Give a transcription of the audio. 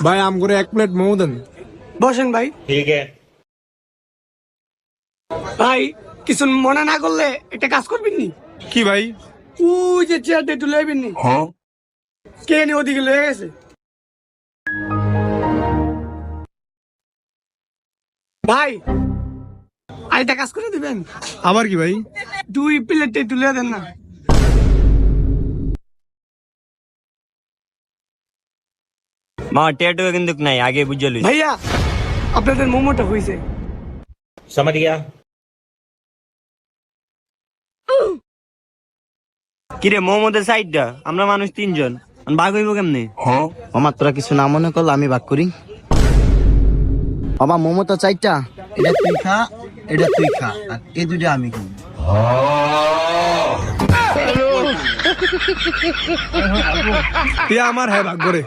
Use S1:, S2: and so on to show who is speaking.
S1: ভাই আম করে 1 প্লেট মোমো দেন।
S2: বসেন ভাই।
S3: ठीक है।
S2: ভাই কিছু মনে না করলে একটা কাজ করবেন নি?
S1: কি ভাই?
S2: ওই যে চেয়ারটা একটু লইবেন নি? কে নি ওদিকে লয়ে গেছে? ভাই আরেকটা কাজ করে দিবেন?
S1: আবার কি ভাই?
S2: 2 প্লেট একটু লয়ে দেন না।
S4: মা টেটু কিন্তু নাই আগে বুঝে লই।
S2: ভাইয়া আপনাদের মোমোটা হয়েছে।
S3: समझ गया।
S4: কিরে মোমোদের সাইডটা আমরা মানুষ 3 জন ভাগ হইব কেমনে?
S5: আমার তোরা কিছু না মনে করলে আমি ভাগ করি। বাবা মোমো তো 4টা, এটা তুই খা, এটা তুই খা, আর এই দুটো আমি খাই।
S1: আমার হ্যাঁ ভাগ করে